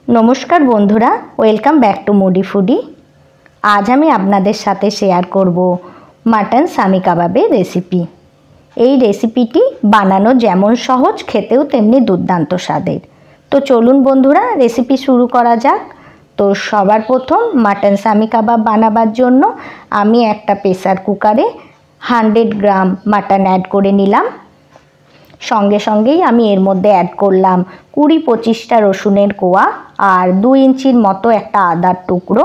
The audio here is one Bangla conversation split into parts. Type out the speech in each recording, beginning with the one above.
नमस्कार बंधुरा वेलकम बैक टू मुडी फूडी। आज हमें आपनादेर साथे शेयर करब मटन सामी काबाबेर रेसिपि। এই রেসিপিটি বানানো যেমন সহজ খেতেও তেমনি দুর্দান্ত স্বাদের। তো চলুন বন্ধুরা রেসিপি শুরু করা যাক। তো সবার প্রথম মাটন সামি কাবাব বানাবার জন্য আমি একটা প্রেসার কুকারে 100 গ্রাম মাটন অ্যাড করে নিলাম। সঙ্গে সঙ্গেই আমি এর মধ্যে অ্যাড করলাম 20-25টা রসুনের কোয়া আর 2 ইঞ্চির মতো একটা আদার টুকরো।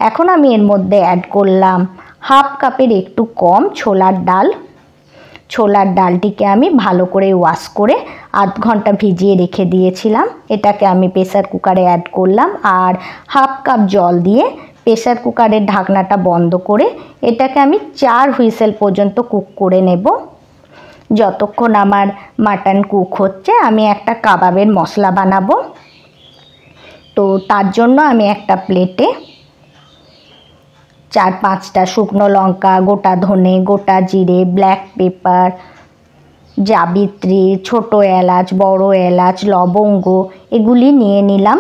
এখন আমি এর মধ্যে অ্যাড করলাম হাফ কাপের একটু কম ছোলার ডাল। ছোলার ডালটিকে আমি ভালো করে ওয়াশ করে আধ ঘন্টা ভিজিয়ে রেখে দিয়েছিলাম। এটাকে আমি প্রেসার কুকারে অ্যাড করলাম আর হাফ কাপ জল দিয়ে প্রেসার কুকারের ঢাকনাটা বন্ধ করে এটাকে আমি 4 হুইসেল পর্যন্ত কুক করে নেব। যতক্ষণ আমার মাটন কুক হচ্ছে আমি একটা কাবাবের মশলা বানাবো। তো তার জন্য আমি একটা প্লেটে 4-5টা শুকনো লঙ্কা, গোটা ধনে, গোটা জিরে, ব্ল্যাক পেপার, জাবিত্রী, ছোট এলাচ, বড় এলাচ, লবঙ্গ এগুলি নিয়ে নিলাম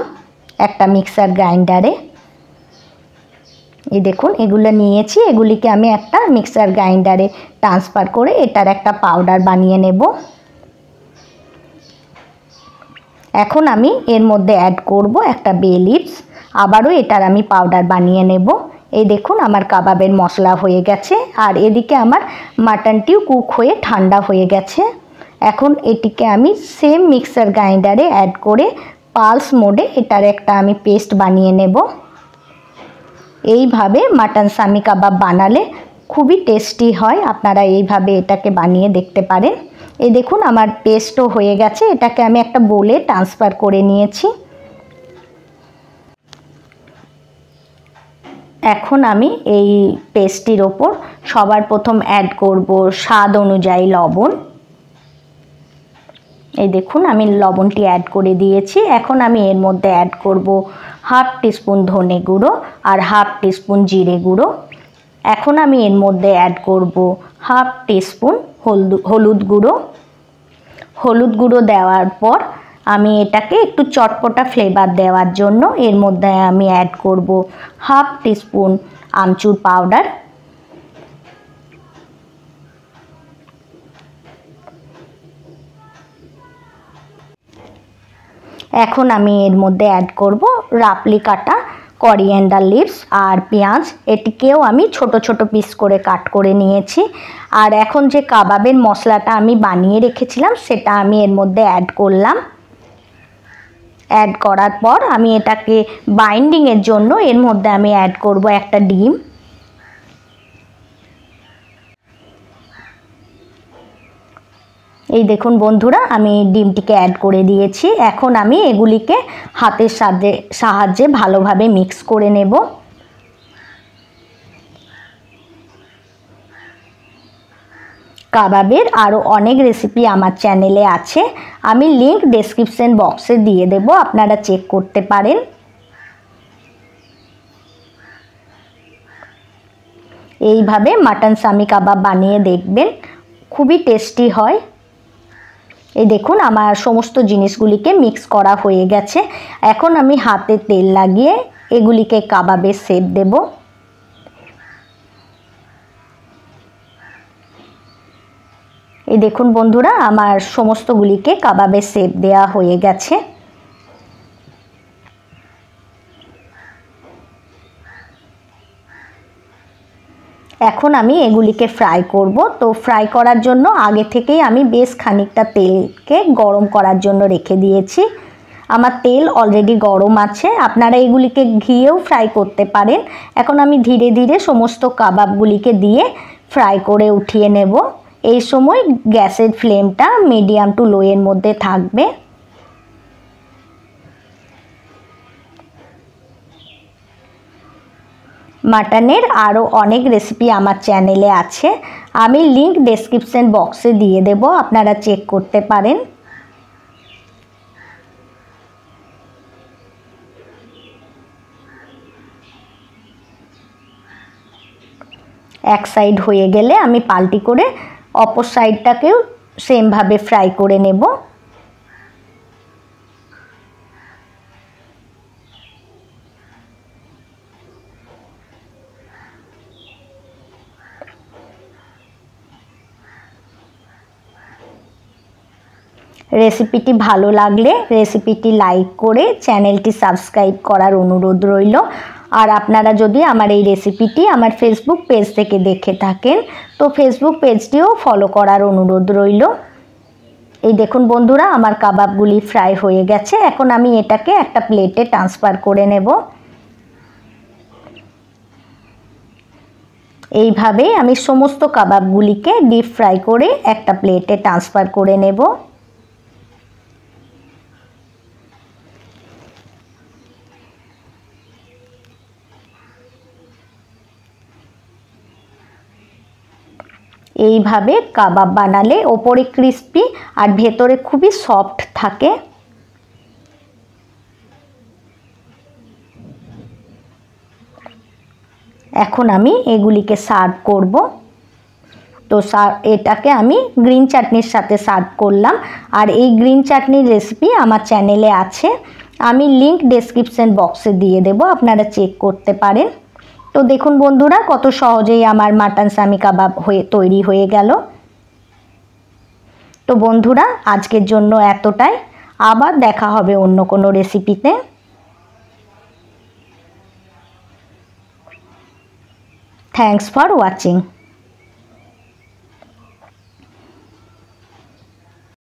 একটা মিক্সার গ্রাইন্ডারে। এই দেখুন এগুলো নিয়েছি, এগুলিকে আমি একটা মিক্সার গ্রাইন্ডারে ট্রান্সফার করে এটার একটা পাউডার বানিয়ে নেব। এখন আমি এর মধ্যে অ্যাড করব একটা বে লিভস, আবারও এটার আমি পাউডার বানিয়ে নেব। এই দেখুন আমার কাবাবের মশলা হয়ে গেছে আর এদিকে আমার মাটনটিও কুক হয়ে ঠান্ডা হয়ে গেছে। এখন এটিকে আমি সেম মিক্সার গ্রাইন্ডারে অ্যাড করে পালস মোডে এটার একটা আমি পেস্ট বানিয়ে নেব। এইভাবে মাটন সামি কাবাব বানালে খুবই টেস্টি হয়, আপনারা এইভাবে এটাকে বানিয়ে দেখতে পারেন। এই দেখুন আমার পেস্টও হয়ে গেছে, এটাকে আমি একটা বোলে ট্রান্সফার করে নিয়েছি। এখন আমি এই পেস্টটির ওপর সবার প্রথম অ্যাড করব স্বাদ অনুযায়ী লবণ। এই দেখুন আমি লবণটি অ্যাড করে দিয়েছি। এখন আমি এর মধ্যে অ্যাড করব হাফ টিস্পুন ধনে গুঁড়ো আর হাফ টিস্পুন জিরে গুঁড়ো। এখন আমি এর মধ্যে অ্যাড করব হাফ টিস্পুন হলুদ গুঁড়ো। হলুদ গুঁড়ো দেওয়ার পর আমি এটাকে একটু চটপটা ফ্লেভার দেওয়ার জন্য এর মধ্যে আমি অ্যাড করব হাফ টিস্পুন আমচুর পাউডার। এখন আমি এর মধ্যে অ্যাড করব রাফলি কাটা করিয়েন্ডার লিভস আর পেঁয়াজ, এটিকেও আমি ছোট ছোট পিস করে কাট করে নিয়েছি। আর এখন যে কাবাবের মশলাটা আমি বানিয়ে রেখেছিলাম সেটা আমি এর মধ্যে অ্যাড করলাম। অ্যাড করার পর আমি এটাকে বাইন্ডিংয়ের জন্য এর মধ্যে আমি অ্যাড করব একটা ডিম। এই দেখুন বন্ধুরা আমি ডিমটিকে অ্যাড করে দিয়েছি। এখন আমি এগুলিকে হাতের সাহায্যে ভালোভাবে মিক্স করে নেব। কাবাবের আরও অনেক রেসিপি আমার চ্যানেলে আছে, আমি লিংক ডেসক্রিপশন বক্সে দিয়ে দেব, আপনারা চেক করতে পারেন। এইভাবে মাটন সামি কাবাব বানিয়ে দেখবেন, খুবই টেস্টি হয়। এই দেখুন আমার সমস্ত জিনিসগুলিকে মিক্স করা হয়ে গেছে। এখন আমি হাতে তেল লাগিয়ে এগুলিকে কাবাবের শেপ দেব। এই দেখুন বন্ধুরা আমার সমস্তগুলিকে কাবাবের শেপ দেওয়া হয়ে গেছে। এখন আমি এগুলিকে ফ্রাই করব। তো ফ্রাই করার জন্য আগে থেকেই আমি বেশ খানিকটা তেলকে গরম করার জন্য রেখে দিয়েছি। আমার তেল অলরেডি গরম আছে, আপনারা এগুলিকে ঘিয়েও ফ্রাই করতে পারেন। এখন আমি ধীরে ধীরে সমস্ত কাবাবগুলিকে দিয়ে ফ্রাই করে উঠিয়ে নেব। এই সময় গ্যাসের ফ্লেমটা মিডিয়াম টু লো এর মধ্যে থাকবে। মাটনের আরও অনেক রেসিপি আমার চ্যানেলে আছে, আমি লিংক ডেসক্রিপশন বক্সে দিয়ে দেব, আপনারা চেক করতে পারেন। এক সাইড হয়ে গেলে আমি পাল্টি করে অপর সাইডটাকেও সেমভাবে ফ্রাই করে নেব। রেসিপিটি ভালো লাগলে রেসিপিটি লাইক করে চ্যানেলটি সাবস্ক্রাইব করার অনুরোধ রইল। আর আপনারা যদি আমার এই রেসিপিটি আমার ফেসবুক পেজ থেকে দেখে থাকেন তো ফেসবুক পেজটিও ফলো করার অনুরোধ রইল। এই দেখুন বন্ধুরা, আমার কাবাবগুলি ফ্রাই হয়ে গেছে। এখন আমি এটাকে একটা প্লেটে ট্রান্সফার করে নেব। এইভাবে আমি সমস্ত কাবাবগুলিকে ডিপ ফ্রাই করে একটা প্লেটে ট্রান্সফার করে নেব। এইভাবে কাবাব বানালে ওপরে ক্রিস্পি আর ভেতরে খুবই সফট থাকে। এখন আমি এগুলিকে সার্ভ করব। তো এটাকে আমি গ্রিন চাটনির সাথে সার্ভ করলাম। আর এই গ্রিন চাটনির রেসিপি আমার চ্যানেলে আছে, আমি লিংক ডেসক্রিপশন বক্সে দিয়ে দেব, আপনারা চেক করতে পারেন। তো দেখুন বন্ধুরা, কত সহজেই আমার মাটন সামি কাবাব তৈরি হয়ে গেল। তো বন্ধুরা, আজকের জন্য এতটাই। আবার দেখা হবে অন্য কোনো রেসিপিতে। Thanks for watching.